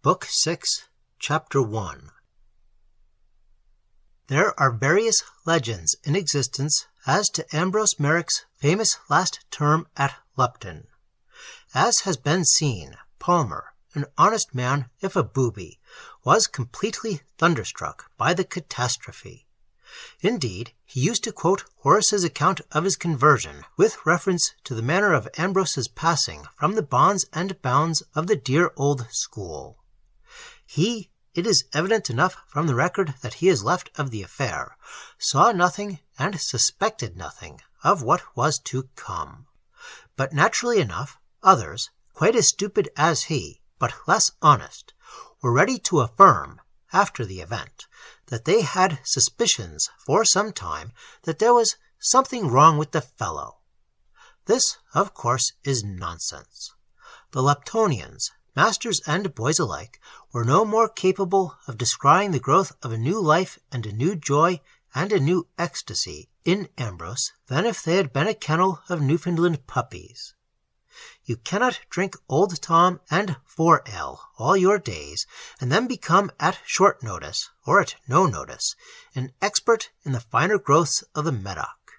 Book 6, Chapter 1. There are various legends in existence as to Ambrose Meyrick's famous last term at Lupton. As has been seen, Palmer, an honest man if a booby, was completely thunderstruck by the catastrophe. Indeed, he used to quote Horace's account of his conversion with reference to the manner of Ambrose's passing from the bonds and bounds of the dear old school. He, it is evident enough from the record that he has left of the affair, saw nothing and suspected nothing of what was to come. But naturally enough, others, quite as stupid as he, but less honest, were ready to affirm, after the event, that they had suspicions for some time that there was something wrong with the fellow. This, of course, is nonsense. The Luptonians, masters and boys alike, were no more capable of descrying the growth of a new life and a new joy and a new ecstasy in Ambrose than if they had been a kennel of Newfoundland puppies. You cannot drink Old Tom and 4-ale all your days, and then become at short notice, or at no notice, an expert in the finer growths of the Medoc.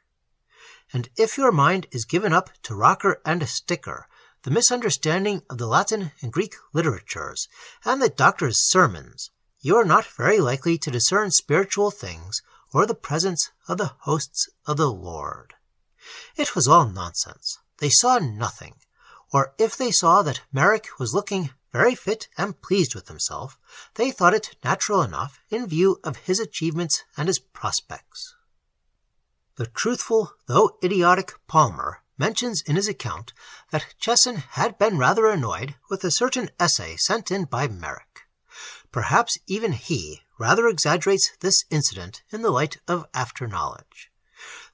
And if your mind is given up to rocker and sticker, the misunderstanding of the Latin and Greek literatures, and the doctor's sermons, you are not very likely to discern spiritual things or the presence of the hosts of the Lord. It was all nonsense. They saw nothing, or if they saw that Meyrick was looking very fit and pleased with himself, they thought it natural enough in view of his achievements and his prospects. The truthful, though idiotic, Palmer mentions in his account that Chesson had been rather annoyed with a certain essay sent in by Meyrick. Perhaps even he rather exaggerates this incident in the light of after-knowledge.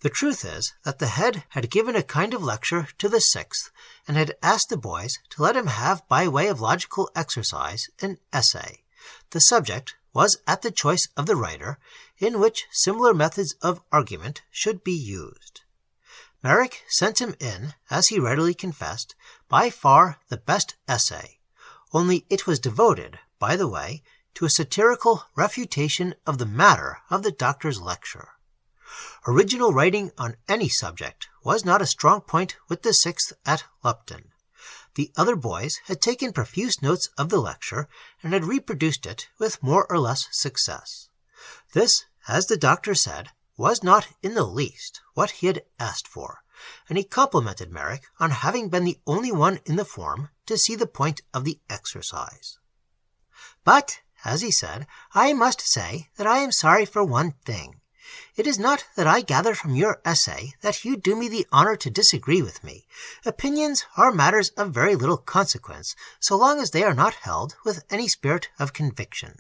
The truth is that the head had given a kind of lecture to the sixth and had asked the boys to let him have by way of logical exercise an essay. The subject was at the choice of the writer, in which similar methods of argument should be used. Meyrick sent him in, as he readily confessed, by far the best essay, only it was devoted, by the way, to a satirical refutation of the matter of the doctor's lecture. Original writing on any subject was not a strong point with the sixth at Lupton. The other boys had taken profuse notes of the lecture and had reproduced it with more or less success. This, as the doctor said, was not in the least what he had asked for, and he complimented Meyrick on having been the only one in the form to see the point of the exercise. "But," as he said, "I must say that I am sorry for one thing. It is not that I gather from your essay that you do me the honor to disagree with me. Opinions are matters of very little consequence, so long as they are not held with any spirit of conviction.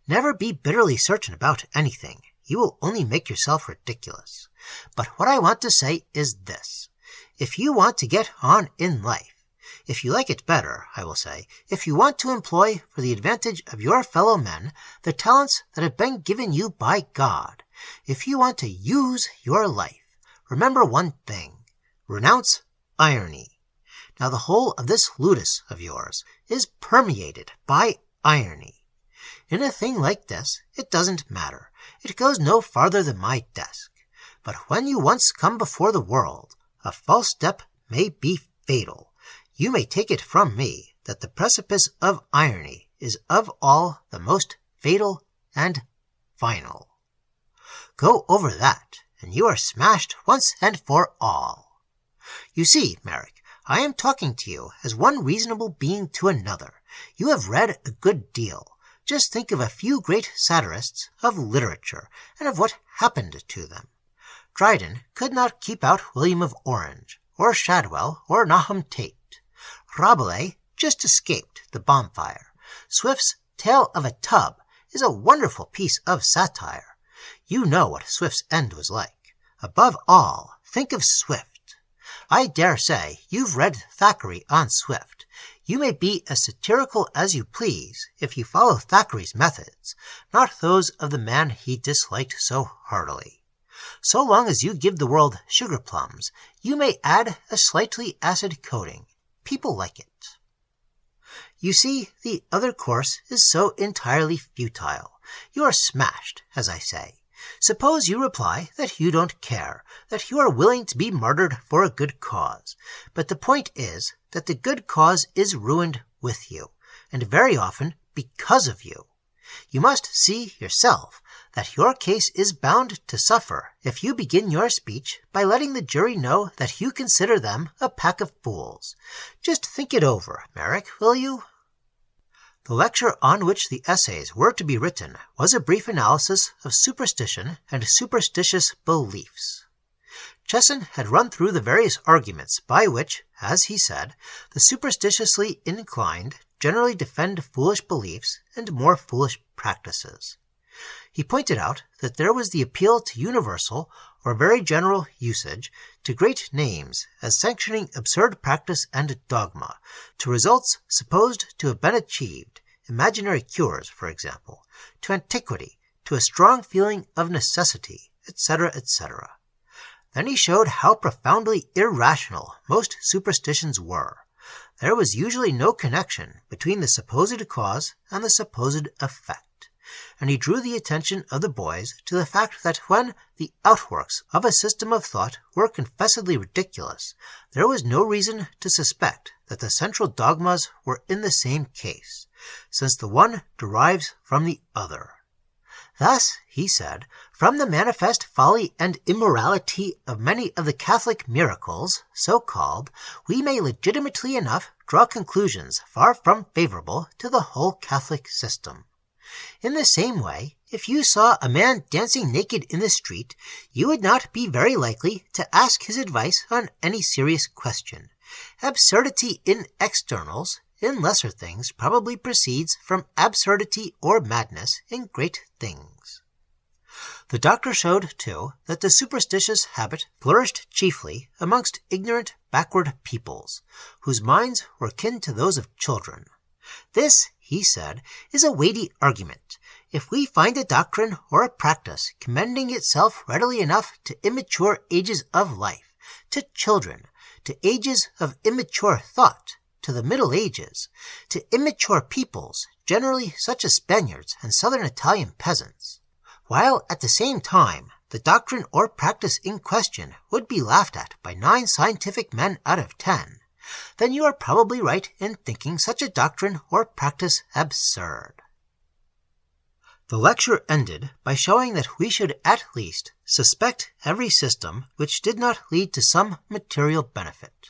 Never be bitterly certain about anything. You will only make yourself ridiculous. But what I want to say is this. If you want to get on in life, if you like it better, I will say, if you want to employ for the advantage of your fellow men the talents that have been given you by God, if you want to use your life, remember one thing. Renounce irony. Now the whole of this ludus of yours is permeated by irony. In a thing like this, it doesn't matter. It goes no farther than my desk. But when you once come before the world, a false step may be fatal. You may take it from me that the precipice of irony is of all the most fatal and final. Go over that, and you are smashed once and for all. You see, Meyrick, I am talking to you as one reasonable being to another. You have read a good deal. Just think of a few great satirists of literature, and of what happened to them. Dryden could not keep out William of Orange, or Shadwell, or Nahum Tate. Rabelais just escaped the bonfire. Swift's Tale of a Tub is a wonderful piece of satire. You know what Swift's end was like. Above all, think of Swift. I dare say you've read Thackeray on Swift. You may be as satirical as you please if you follow Thackeray's methods, not those of the man he disliked so heartily. So long as you give the world sugar plums, you may add a slightly acid coating. People like it. You see, the other course is so entirely futile. You are smashed, as I say. Suppose you reply that you don't care, that you are willing to be martyred for a good cause. But the point is that the good cause is ruined with you, and very often because of you. You must see yourself that your case is bound to suffer if you begin your speech by letting the jury know that you consider them a pack of fools. Just think it over, Meyrick, will you? The lecture on which the essays were to be written was a brief analysis of superstition and superstitious beliefs. Chesson had run through the various arguments by which, as he said, the superstitiously inclined generally defend foolish beliefs and more foolish practices. He pointed out that there was the appeal to universal or very general usage, to great names as sanctioning absurd practice and dogma, to results supposed to have been achieved, imaginary cures, for example, to antiquity, to a strong feeling of necessity, etc., etc. Then he showed how profoundly irrational most superstitions were. There was usually no connection between the supposed cause and the supposed effect, and he drew the attention of the boys to the fact that when the outworks of a system of thought were confessedly ridiculous, there was no reason to suspect that the central dogmas were in the same case, since the one derives from the other. Thus, he said, from the manifest folly and immorality of many of the Catholic miracles, so-called, we may legitimately enough draw conclusions far from favorable to the whole Catholic system. In the same way, if you saw a man dancing naked in the street, you would not be very likely to ask his advice on any serious question. Absurdity in externals, in lesser things, probably proceeds from absurdity or madness in great things. The doctor showed, too, that the superstitious habit flourished chiefly amongst ignorant, backward peoples, whose minds were kin to those of children. This, he said, is a weighty argument. If we find a doctrine or a practice commending itself readily enough to immature ages of life, to children, to ages of immature thought, to the Middle Ages, to immature peoples, generally such as Spaniards and southern Italian peasants, while at the same time the doctrine or practice in question would be laughed at by 9 scientific men out of 10, then you are probably right in thinking such a doctrine or practice absurd. The lecture ended by showing that we should at least suspect every system which did not lead to some material benefit.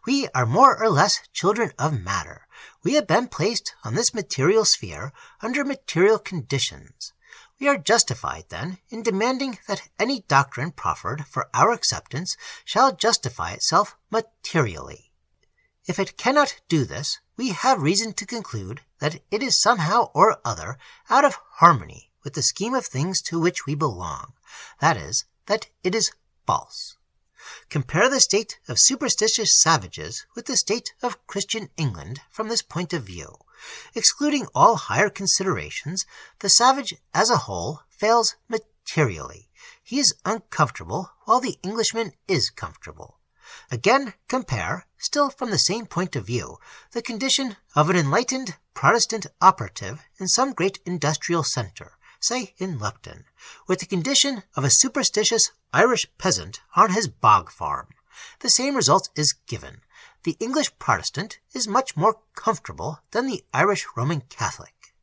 We are more or less children of matter. We have been placed on this material sphere under material conditions. We are justified, then, in demanding that any doctrine proffered for our acceptance shall justify itself materially. If it cannot do this, we have reason to conclude that it is somehow or other out of harmony with the scheme of things to which we belong, that is, that it is false. Compare the state of superstitious savages with the state of Christian England from this point of view. Excluding all higher considerations, the savage as a whole fails materially. He is uncomfortable, while the Englishman is comfortable. Again, compare, still from the same point of view, the condition of an enlightened Protestant operative in some great industrial centre, say in Lupton, with the condition of a superstitious Irish peasant on his bog farm. The same result is given. The English Protestant is much more comfortable than the Irish Roman Catholic.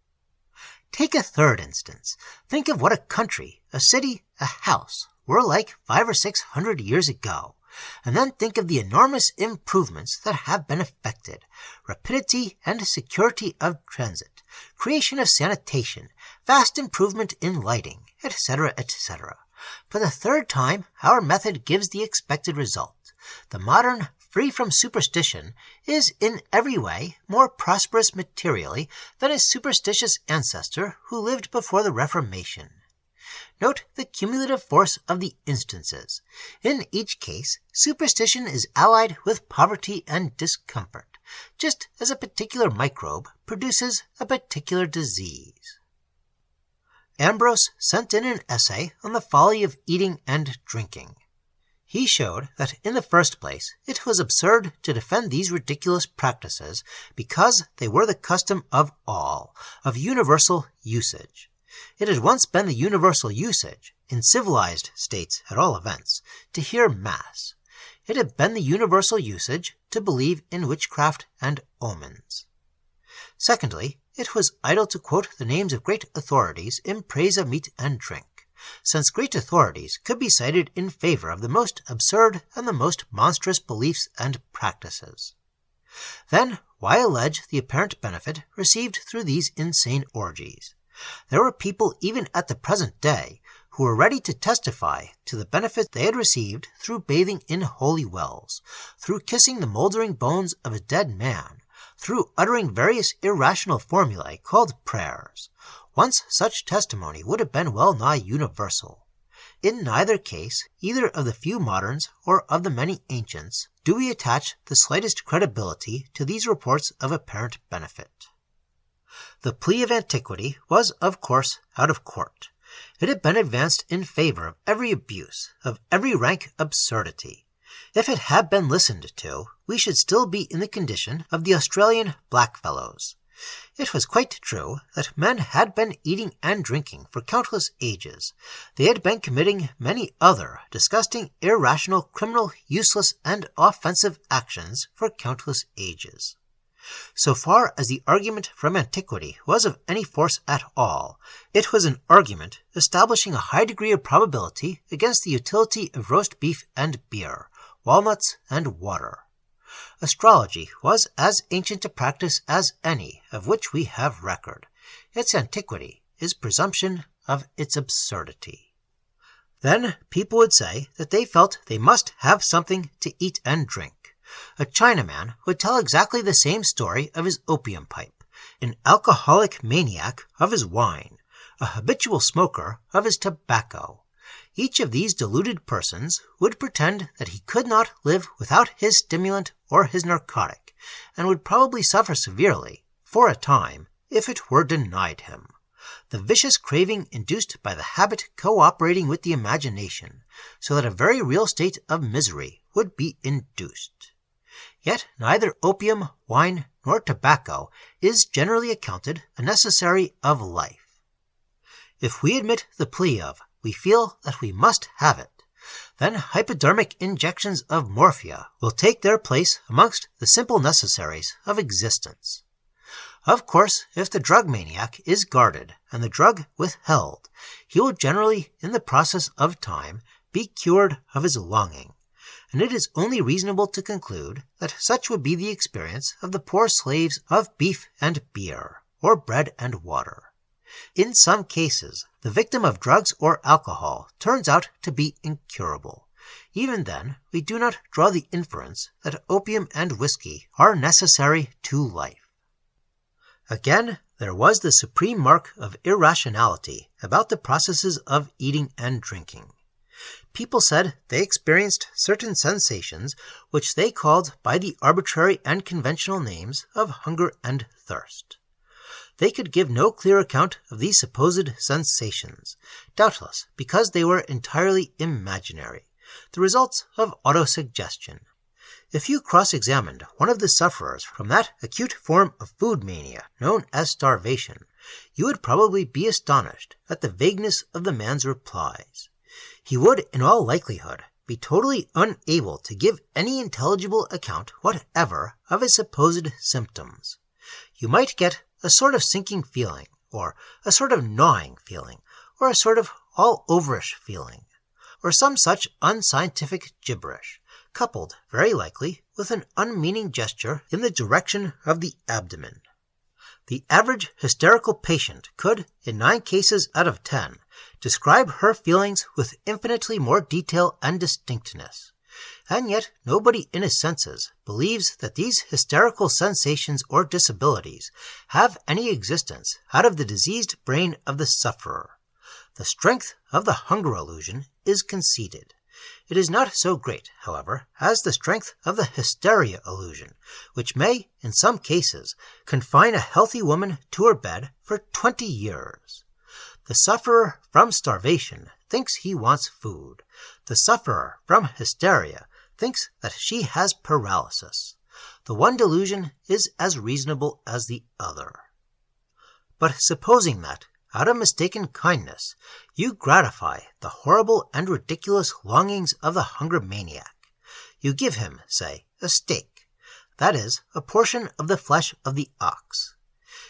Take a third instance. Think of what a country, a city, a house were like 500 or 600 years ago. And then think of the enormous improvements that have been effected, rapidity and security of transit, creation of sanitation, vast improvement in lighting, etc., etc. For the third time, our method gives the expected result. The modern, free from superstition, is in every way more prosperous materially than his superstitious ancestor who lived before the Reformation. Note the cumulative force of the instances. In each case, superstition is allied with poverty and discomfort, just as a particular microbe produces a particular disease. Ambrose sent in an essay on the folly of eating and drinking. He showed that in the first place it was absurd to defend these ridiculous practices because they were the custom of all, of universal usage. It had once been the universal usage, in civilized states at all events, to hear Mass. It had been the universal usage to believe in witchcraft and omens. Secondly, it was idle to quote the names of great authorities in praise of meat and drink, since great authorities could be cited in favor of the most absurd and the most monstrous beliefs and practices. Then, why allege the apparent benefit received through these insane orgies? There were people even at the present day who were ready to testify to the benefit they had received through bathing in holy wells, through kissing the moldering bones of a dead man, through uttering various irrational formulae called prayers. Once such testimony would have been well nigh universal. In neither case, either of the few moderns or of the many ancients, do we attach the slightest credibility to these reports of apparent benefit. The plea of antiquity was, of course, out of court. It had been advanced in favor of every abuse, of every rank absurdity. If it had been listened to, we should still be in the condition of the Australian blackfellows. It was quite true that men had been eating and drinking for countless ages. They had been committing many other disgusting, irrational, criminal, useless, and offensive actions for countless ages. So far as the argument from antiquity was of any force at all, it was an argument establishing a high degree of probability against the utility of roast beef and beer, walnuts and water. Astrology was as ancient a practice as any of which we have record. Its antiquity is presumption of its absurdity. Then people would say that they felt they must have something to eat and drink. A Chinaman would tell exactly the same story of his opium pipe, an alcoholic maniac of his wine, a habitual smoker of his tobacco. Each of these deluded persons would pretend that he could not live without his stimulant or his narcotic, and would probably suffer severely, for a time, if it were denied him. The vicious craving induced by the habit co-operating with the imagination, so that a very real state of misery would be induced. Yet neither opium, wine, nor tobacco is generally accounted a necessary of life. If we admit the plea of we feel that we must have it, then hypodermic injections of morphia will take their place amongst the simple necessaries of existence. Of course, if the drug maniac is guarded and the drug withheld, he will generally, in the process of time, be cured of his longing, and it is only reasonable to conclude that such would be the experience of the poor slaves of beef and beer, or bread and water. In some cases, the victim of drugs or alcohol turns out to be incurable. Even then, we do not draw the inference that opium and whiskey are necessary to life. Again, there was the supreme mark of irrationality about the processes of eating and drinking. People said they experienced certain sensations which they called by the arbitrary and conventional names of hunger and thirst. They could give no clear account of these supposed sensations, doubtless because they were entirely imaginary, the results of autosuggestion. If you cross-examined one of the sufferers from that acute form of food mania known as starvation, you would probably be astonished at the vagueness of the man's replies. He would, in all likelihood, be totally unable to give any intelligible account whatever of his supposed symptoms. You might get a sort of sinking feeling, or a sort of gnawing feeling, or a sort of all-overish feeling, or some such unscientific gibberish, coupled, very likely, with an unmeaning gesture in the direction of the abdomen. The average hysterical patient could, in 9 cases out of 10, describe her feelings with infinitely more detail and distinctness. And yet nobody in his senses believes that these hysterical sensations or disabilities have any existence out of the diseased brain of the sufferer. The strength of the hunger illusion is conceded. It is not so great, however, as the strength of the hysteria illusion, which may, in some cases, confine a healthy woman to her bed for 20 years. The sufferer from starvation thinks he wants food. The sufferer from hysteria thinks that she has paralysis. The one delusion is as reasonable as the other. But supposing that, out of mistaken kindness, you gratify the horrible and ridiculous longings of the hunger maniac. You give him, say, a steak, that is, a portion of the flesh of the ox.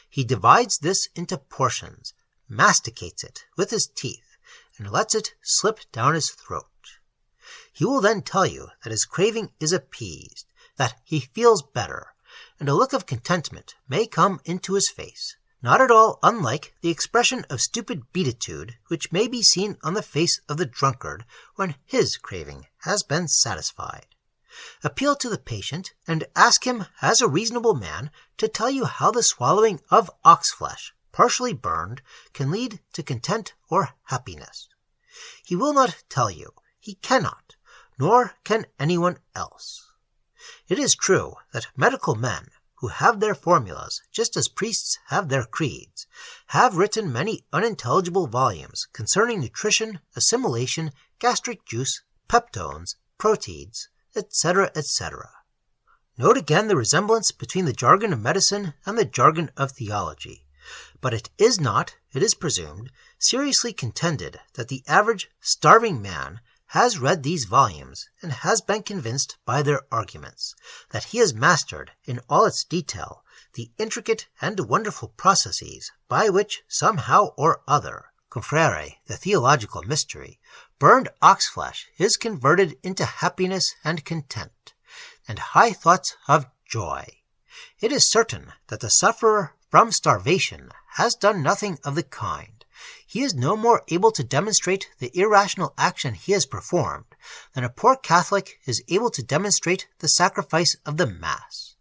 He divides this into portions, masticates it with his teeth, and lets it slip down his throat. He will then tell you that his craving is appeased, that he feels better, and a look of contentment may come into his face, not at all unlike the expression of stupid beatitude which may be seen on the face of the drunkard when his craving has been satisfied. Appeal to the patient, and ask him as a reasonable man to tell you how the swallowing of ox-flesh, partially burned, can lead to content or happiness. He will not tell you. He cannot, nor can anyone else. It is true that medical men, who have their formulas just as priests have their creeds, have written many unintelligible volumes concerning nutrition, assimilation, gastric juice, peptones, proteids, etc., etc. Note again the resemblance between the jargon of medicine and the jargon of theology. But it is not, it is presumed, seriously contended that the average starving man has read these volumes and has been convinced by their arguments that he has mastered in all its detail the intricate and wonderful processes by which somehow or other, confrere the theological mystery, burned ox-flesh is converted into happiness and content, and high thoughts of joy. It is certain that the sufferer from starvation has done nothing of the kind. He is no more able to demonstrate the irrational action he has performed than a poor Catholic is able to demonstrate the sacrifice of the Mass.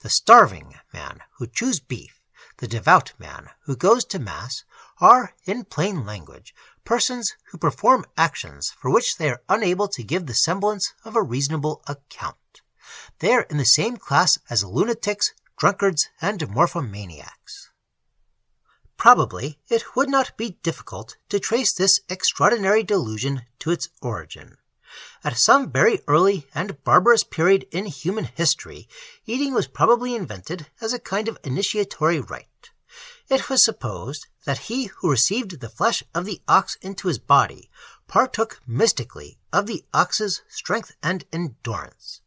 The starving man who chews beef, the devout man who goes to Mass, are, in plain language, persons who perform actions for which they are unable to give the semblance of a reasonable account. They are in the same class as lunatics, drunkards, and morphomaniacs. Probably it would not be difficult to trace this extraordinary delusion to its origin. At some very early and barbarous period in human history, eating was probably invented as a kind of initiatory rite. It was supposed that he who received the flesh of the ox into his body partook mystically of the ox's strength and endurance.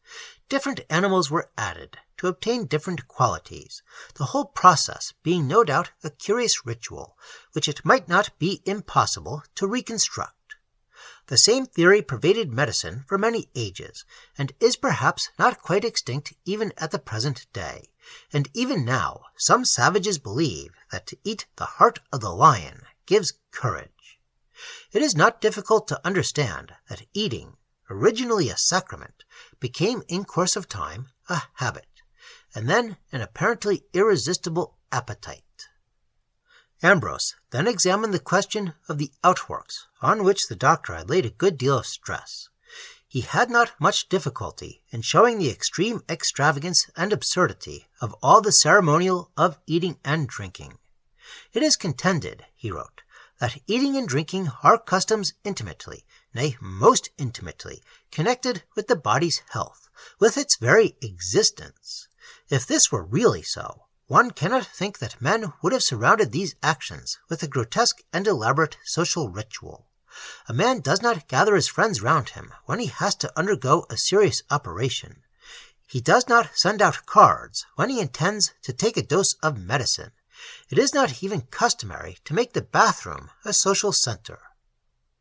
Different animals were added to obtain different qualities, the whole process being no doubt a curious ritual, which it might not be impossible to reconstruct. The same theory pervaded medicine for many ages, and is perhaps not quite extinct even at the present day, and even now some savages believe that to eat the heart of the lion gives courage. It is not difficult to understand that eating, originally a sacrament, became in course of time a habit, and then an apparently irresistible appetite. Ambrose then examined the question of the outworks, on which the doctor had laid a good deal of stress. He had not much difficulty in showing the extreme extravagance and absurdity of all the ceremonial of eating and drinking. It is contended, he wrote, that eating and drinking are customs intimately, nay, most intimately, connected with the body's health, with its very existence. If this were really so, one cannot think that men would have surrounded these actions with a grotesque and elaborate social ritual. A man does not gather his friends round him when he has to undergo a serious operation. He does not send out cards when he intends to take a dose of medicine. It is not even customary to make the bathroom a social center.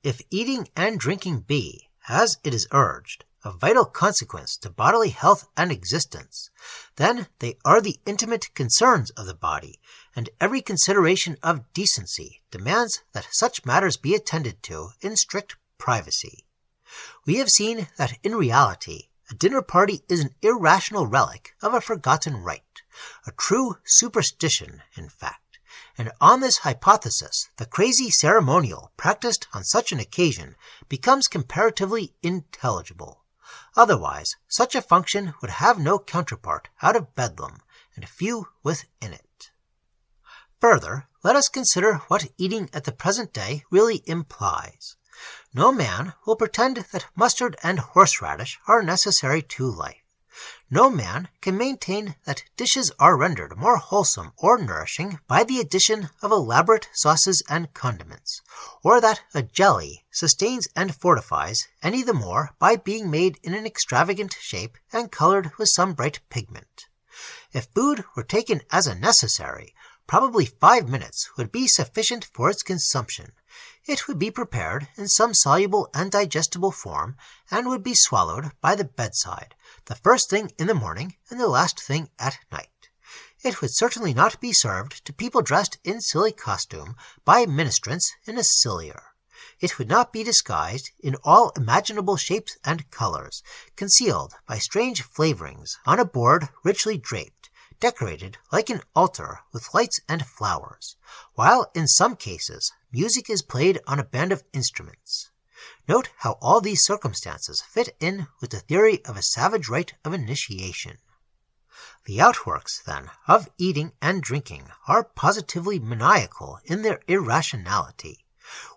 If eating and drinking be, as it is urged, of vital consequence to bodily health and existence, then they are the intimate concerns of the body, and every consideration of decency demands that such matters be attended to in strict privacy. We have seen that in reality a dinner party is an irrational relic of a forgotten rite, a true superstition, in fact, and on this hypothesis the crazy ceremonial practiced on such an occasion becomes comparatively intelligible. Otherwise, such a function would have no counterpart out of Bedlam, and few within it. Further, let us consider what eating at the present day really implies. No man will pretend that mustard and horseradish are necessary to life. No man can maintain that dishes are rendered more wholesome or nourishing by the addition of elaborate sauces and condiments, or that a jelly sustains and fortifies any the more by being made in an extravagant shape and colored with some bright pigment. If food were taken as a necessary, probably 5 minutes would be sufficient for its consumption. It would be prepared in some soluble and digestible form, and would be swallowed by the bedside, the first thing in the morning and the last thing at night. It would certainly not be served to people dressed in silly costume by ministrants in a sillier. It would not be disguised in all imaginable shapes and colors, concealed by strange flavorings on a board richly draped, decorated like an altar with lights and flowers, while in some cases music is played on a band of instruments. Note how all these circumstances fit in with the theory of a savage rite of initiation. The outworks, then, of eating and drinking are positively maniacal in their irrationality.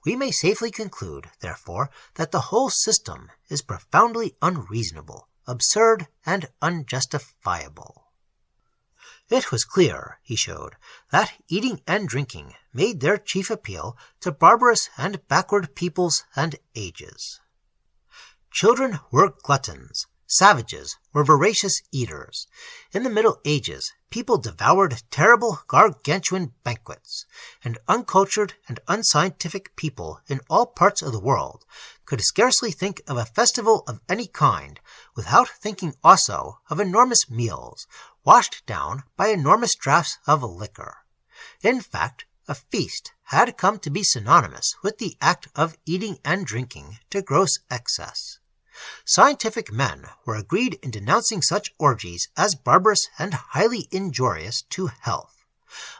We may safely conclude, therefore, that the whole system is profoundly unreasonable, absurd, and unjustifiable. It was clear, he showed, that eating and drinking made their chief appeal to barbarous and backward peoples and ages. Children were gluttons. Savages were voracious eaters. In the Middle Ages, people devoured terrible gargantuan banquets, and uncultured and unscientific people in all parts of the world could scarcely think of a festival of any kind without thinking also of enormous meals, washed down by enormous draughts of liquor. In fact, a feast had come to be synonymous with the act of eating and drinking to gross excess. Scientific men were agreed in denouncing such orgies as barbarous and highly injurious to health.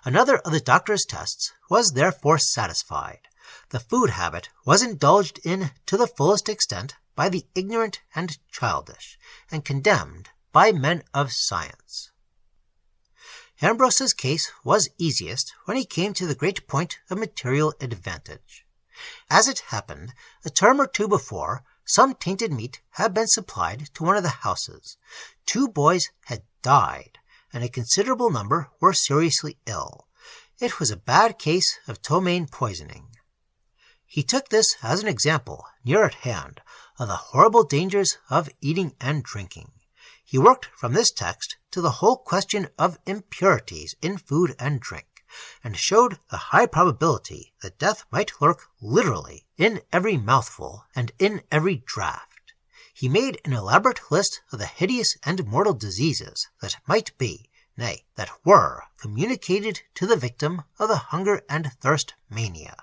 Another of the doctor's tests was therefore satisfied. The food habit was indulged in to the fullest extent by the ignorant and childish, and condemned by men of science. Ambrose's case was easiest when he came to the great point of material advantage. As it happened, a term or two before, some tainted meat had been supplied to one of the houses. 2 boys had died, and a considerable number were seriously ill. It was a bad case of ptomaine poisoning. He took this as an example, near at hand, of the horrible dangers of eating and drinking. He worked from this text to the whole question of impurities in food and drink, and showed the high probability that death might lurk literally in every mouthful and in every draught. He made an elaborate list of the hideous and mortal diseases that might be, nay, that were, communicated to the victim of the hunger and thirst mania.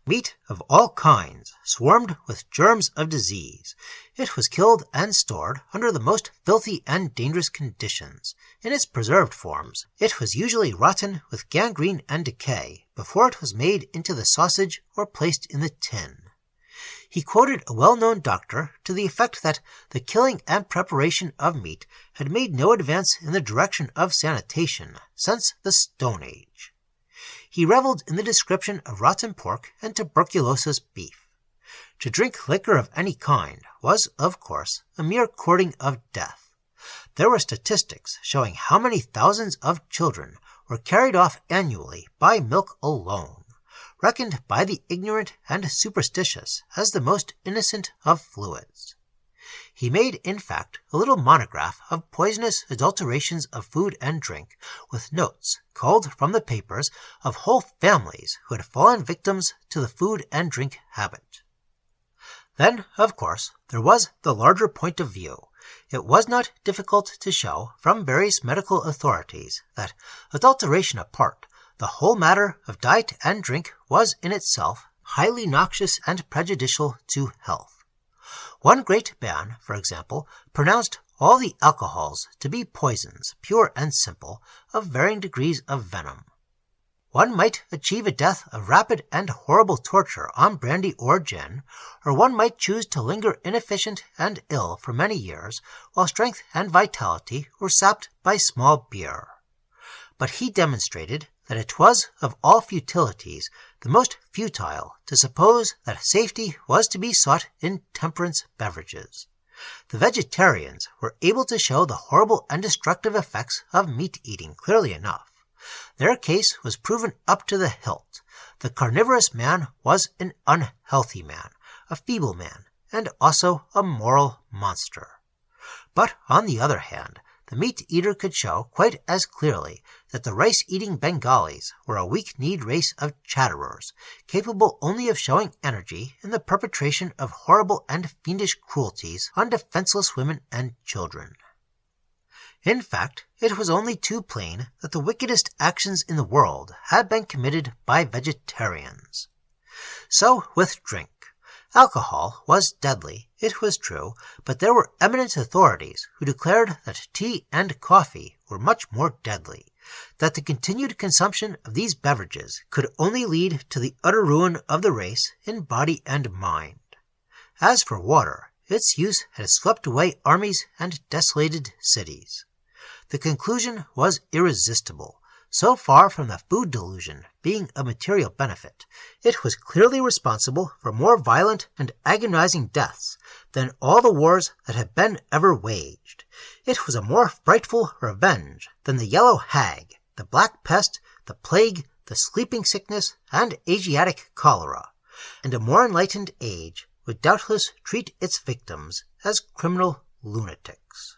Meat of all kinds swarmed with germs of disease. It was killed and stored under the most filthy and dangerous conditions. In its preserved forms, it was usually rotten with gangrene and decay before it was made into the sausage or placed in the tin. He quoted a well-known doctor to the effect that the killing and preparation of meat had made no advance in the direction of sanitation since the Stone Age. He reveled in the description of rotten pork and tuberculous beef. To drink liquor of any kind was, of course, a mere courting of death. There were statistics showing how many thousands of children were carried off annually by milk alone, reckoned by the ignorant and superstitious as the most innocent of fluids. He made, in fact, a little monograph of poisonous adulterations of food and drink, with notes, culled from the papers, of whole families who had fallen victims to the food and drink habit. Then, of course, there was the larger point of view. It was not difficult to show, from various medical authorities, that, adulteration apart, the whole matter of diet and drink was in itself highly noxious and prejudicial to health. One great man, for example, pronounced all the alcohols to be poisons, pure and simple, of varying degrees of venom. One might achieve a death of rapid and horrible torture on brandy or gin, or one might choose to linger inefficient and ill for many years, while strength and vitality were sapped by small beer. But he demonstrated that it was of all futilities the most futile to suppose that safety was to be sought in temperance beverages. The vegetarians were able to show the horrible and destructive effects of meat-eating clearly enough. Their case was proven up to the hilt. The carnivorous man was an unhealthy man, a feeble man, and also a moral monster. But, on the other hand, the meat-eater could show quite as clearly that the rice-eating Bengalis were a weak-kneed race of chatterers, capable only of showing energy in the perpetration of horrible and fiendish cruelties on defenseless women and children. In fact, it was only too plain that the wickedest actions in the world had been committed by vegetarians. So with drink. Alcohol was deadly, it was true, but there were eminent authorities who declared that tea and coffee were much more deadly, that the continued consumption of these beverages could only lead to the utter ruin of the race in body and mind. As for water, its use had swept away armies and desolated cities. The conclusion was irresistible. So far from the food delusion being a material benefit, it was clearly responsible for more violent and agonizing deaths than all the wars that had been ever waged. It was a more frightful revenge than the yellow hag, the black pest, the plague, the sleeping sickness, and Asiatic cholera, and a more enlightened age would doubtless treat its victims as criminal lunatics.